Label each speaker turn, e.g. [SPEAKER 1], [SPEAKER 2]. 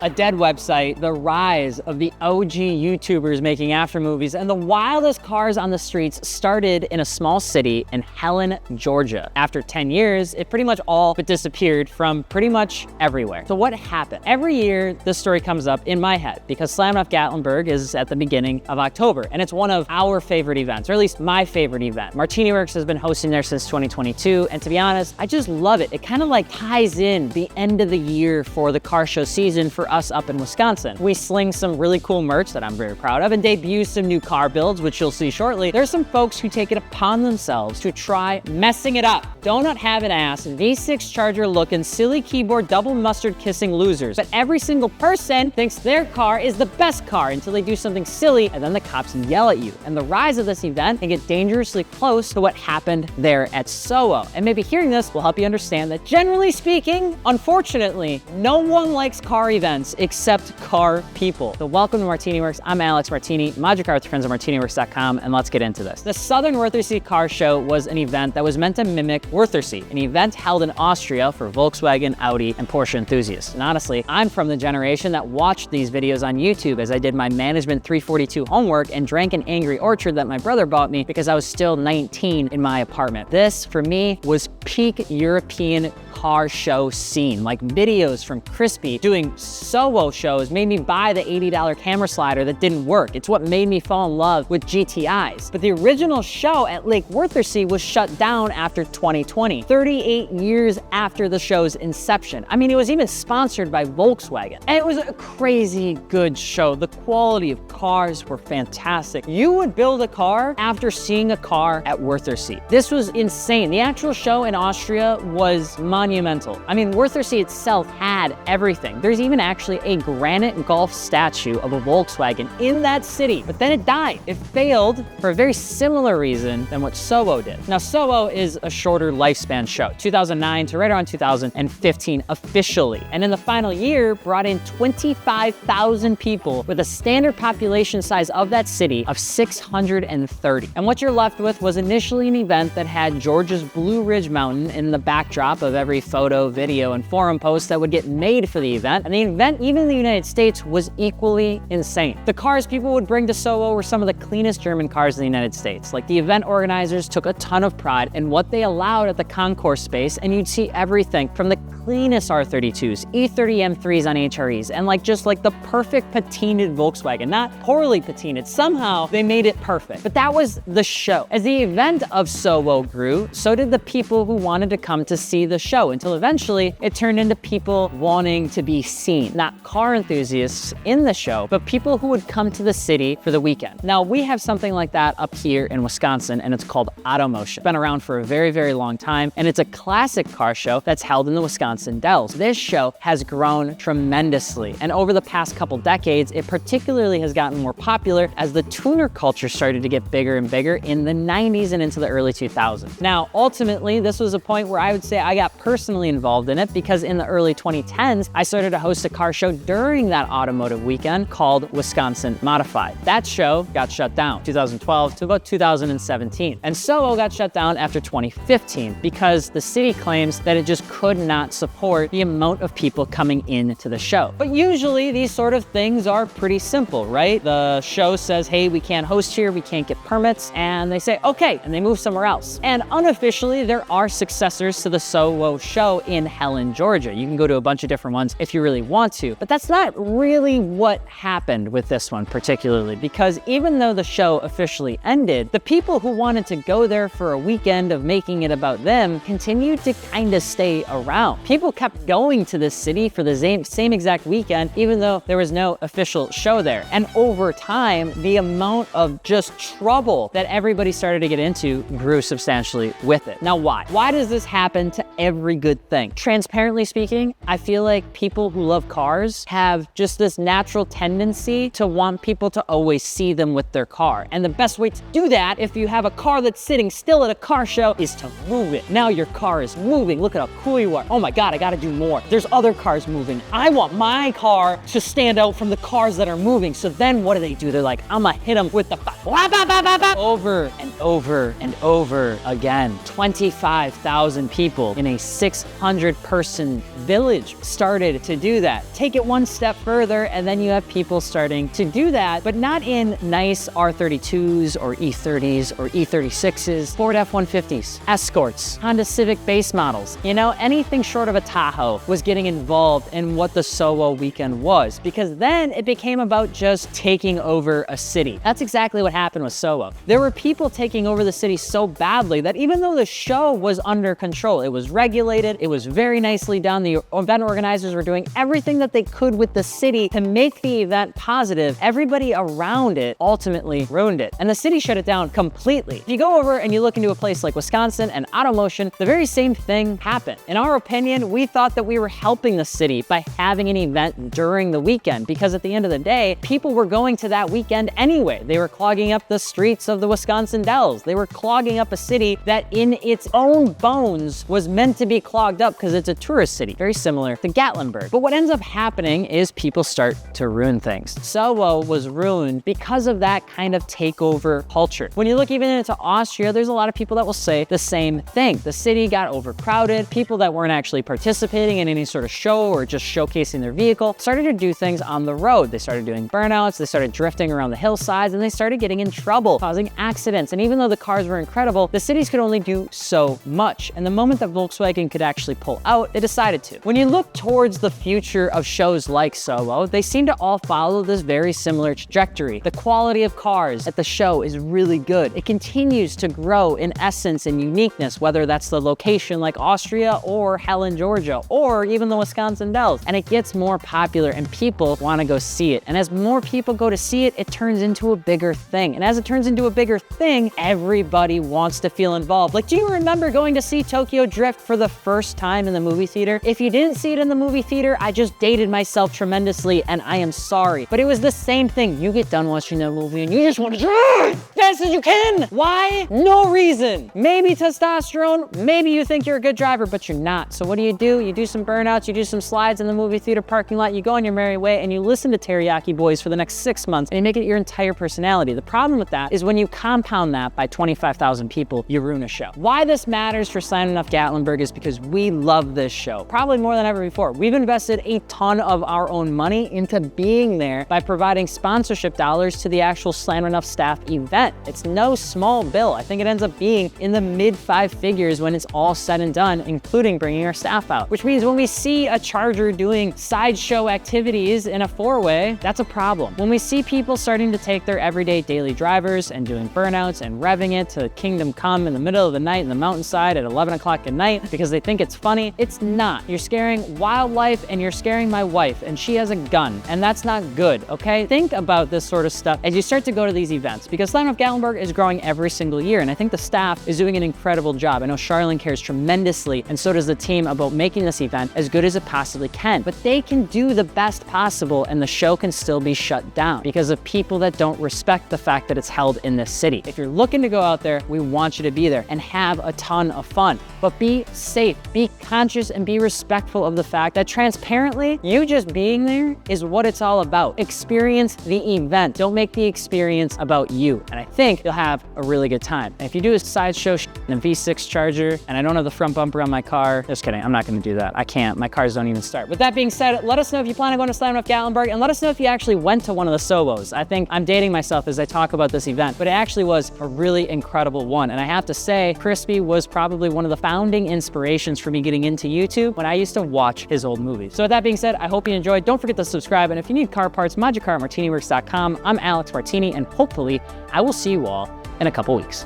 [SPEAKER 1] A dead website, the rise of the OG YouTubers making after movies, and the wildest cars on the streets started in a small city in Helen, Georgia. After 10 years, it pretty much all but disappeared from pretty much everywhere. So what happened? Every year, this story comes up in my head because Slammedenuff Gatlinburg is at the beginning of October, and it's one of our favorite events, or at least my favorite event. MartiniWorks has been hosting there since 2022, and to be honest, I just love it. It kind of like ties in the end of the year for the car show season for us up in Wisconsin. We sling some really cool merch that I'm very proud of and debut some new car builds, which you'll see shortly. There's some folks who take it upon themselves to try messing it up. Donut having ass, V6 Charger looking, silly keyboard, double mustard kissing losers. But every single person thinks their car is the best car until they do something silly and then the cops yell at you. And the rise of this event can get dangerously close to what happened there at SoWo. And maybe hearing this will help you understand that generally speaking, unfortunately, no one likes car events except car people. So welcome to MartiniWorks. I'm Alex Martini. Mod your car with your friends at MartiniWorks.com, and let's get into this. The Southern Worthersee car show was an event that was meant to mimic Worthersee, an event held in Austria for Volkswagen, Audi, and Porsche enthusiasts. And honestly, I'm from the generation that watched these videos on YouTube as I did my Management 342 homework and drank an Angry Orchard that my brother bought me because I was still 19 in my apartment. This, for me, was peak European car show scene. Like videos from Crispy doing SoWo shows made me buy the $80 camera slider that didn't work. It's what made me fall in love with GTIs. But the original show at Lake Worthersee was shut down after 2020, 38 years after the show's inception. I mean, it was even sponsored by Volkswagen. And it was a crazy good show. The quality of cars were fantastic. You would build a car after seeing a car at Worthersee. This was insane. The actual show in Austria was monumental. I mean, Worthersee itself had everything. There's even actually a granite golf statue of a Volkswagen in that city, but then it died. It failed for a very similar reason than what SoWo did. Now, SoWo is a shorter lifespan show, 2009 to right around 2015 officially, and in the final year brought in 25,000 people with a standard population size of that city of 630. And what you're left with was initially an event that had Georgia's Blue Ridge Mountain in the backdrop of every photo, video, and forum post that would get made for the event, and the event, even in the United States, was equally insane. The cars people would bring to SoWo were some of the cleanest German cars in the United States. Like, the event organizers took a ton of pride in what they allowed at the concourse space, and you'd see everything from the cleanest R32s, E30 M3s on HREs, and just the perfect patinaed Volkswagen, not poorly patinaed. Somehow they made it perfect. But that was the show. As the event of SoWo grew, so did the people who wanted to come to see the show, until eventually it turned into people wanting to be seen. Not car enthusiasts in the show, but people who would come to the city for the weekend. Now, we have something like that up here in Wisconsin, and it's called Automotion. It's been around for a very, very long time, and it's a classic car show that's held in the Wisconsin Dells. This show has grown tremendously, and over the past couple decades, it particularly has gotten more popular as the tuner culture started to get bigger and bigger in the 90s and into the early 2000s. Now, ultimately, this was a point where I would say I got personally involved in it because in the early 2010s, I started to host a car show during that automotive weekend called Wisconsin Modified. That show got shut down 2012 to about 2017. And SoWo got shut down after 2015 because the city claims that it just could not support the amount of people coming into the show. But usually these sort of things are pretty simple, right? The show says, hey, we can't host here, we can't get permits, and they say, okay, and they move somewhere else. And unofficially, there are successors to the SoWo show in Helen, Georgia. You can go to a bunch of different ones if you really want to, but that's not really what happened with this one particularly, because even though the show officially ended, the people who wanted to go there for a weekend of making it about them continued to kind of stay around. People kept going to this city for the same exact weekend, even though there was no official show there. And over time, the amount of just trouble that everybody started to get into grew substantially with it. Now, why? Why does this happen to every good thing? Transparently speaking, I feel like people who love cars have just this natural tendency to want people to always see them with their car. And the best way to do that, if you have a car that's sitting still at a car show, is to move it. Now your car is moving. Look at how cool you are. Oh my God. I gotta do more. There's other cars moving. I want my car to stand out from the cars that are moving. So then what do? They're like, I'm gonna hit them with the over and over and over again. 25,000 people in a 600-person village started to do that. Take it one step further, and then you have people starting to do that, but not in nice R32s or E30s or E36s, Ford F-150s, Escorts, Honda Civic base models. You know, anything short of a Tahoe was getting involved in what the SoWo weekend was, because then it became about just taking over a city. That's exactly what happened with SoWo. There were people taking over the city so badly that even though the show was under control, it was regulated, it was very nicely done, the event organizers were doing everything that they could with the city to make the event positive, everybody around it ultimately ruined it. And the city shut it down completely. If you go over and you look into a place like Wisconsin and Automotion, the very same thing happened. In our opinion, we thought that we were helping the city by having an event during the weekend, because at the end of the day, people were going to that weekend anyway. They were clogging up the streets of the Wisconsin Dells. They were clogging up a city that in its own bones was meant to be clogged up because it's a tourist city, very similar to Gatlinburg. But what ends up happening is people start to ruin things. SoWo was ruined because of that kind of takeover culture. When you look even into Austria, there's a lot of people that will say the same thing. The city got overcrowded. People that weren't actually participating in any sort of show or just showcasing their vehicle started to do things on the road. They started doing burnouts, they started drifting around the hillsides, and they started getting in trouble, causing accidents. And even though the cars were incredible, the cities could only do so much. And the moment that Volkswagen could actually pull out, they decided to. When you look towards the future of shows like SoWo, they seem to all follow this very similar trajectory. The quality of cars at the show is really good. It continues to grow in essence and uniqueness, whether that's the location like Austria or Helen, Georgia, or even the Wisconsin Dells. And it gets more popular and people want to go see it. And as more people go to see it, it turns into a bigger thing. And as it turns into a bigger thing, everybody wants to feel involved. Like, do you remember going to see Tokyo Drift for the first time in the movie theater? If you didn't see it in the movie theater, I just dated myself tremendously and I am sorry. But it was the same thing. You get done watching that movie and you just want to drive as fast as you can. Why? No reason. Maybe testosterone, maybe you think you're a good driver, but you're not. So what do? You do some burnouts, you do some slides in the movie theater parking lot, you go on your merry way and you listen to Teriyaki Boys for the next 6 months and you make it your entire personality. The problem with that is when you compound that by 25,000 people, you ruin a show. Why this matters for Slammedenuff Gatlinburg is because we love this show, probably more than ever before. We've invested a ton of our own money into being there by providing sponsorship dollars to the actual Slammedenuff staff event. It's no small bill. I think it ends up being in the mid 5 figures when it's all said and done, including bringing our staff out. Which means when we see a Charger doing sideshow activities in a 4-way, that's a problem. When we see people starting to take their everyday daily drivers and doing burnouts and revving it to Kingdom Come in the middle of the night in the mountainside at 11 o'clock at night because they think it's funny, it's not. You're scaring wildlife and you're scaring my wife and she has a gun and that's not good, okay? Think about this sort of stuff as you start to go to these events because Slammedenuff Gatlinburg is growing every single year and I think the staff is doing an incredible job. I know Charlene cares tremendously and so does the team about making this event as good as it possibly can, but they can do the best possible and the show can still be shut down because of people that don't respect the fact that it's held in this city. If you're looking to go out there, we want you to be there and have a ton of fun, but be safe, be conscious and be respectful of the fact that transparently, you just being there is what it's all about. Experience the event. Don't make the experience about you. And I think you'll have a really good time. And if you do a sideshow in a V6 Charger and I don't have the front bumper on my car, just kidding, I'm not gonna do that. I can't, my cars don't even start. With that being said, let us know if you plan on going to Slammedenuff Gatlinburg and let us know if you actually went to one of the SoWos. I think I'm dating myself as I talk about this event, but it actually was a really incredible one. And I have to say, Crispy was probably one of the founding inspirations for me getting into YouTube when I used to watch his old movies. So with that being said, I hope you enjoyed. Don't forget to subscribe. And if you need car parts, mod your car at MartiniWorks.com. I'm Alex Martini, and hopefully I will see you all in a couple weeks.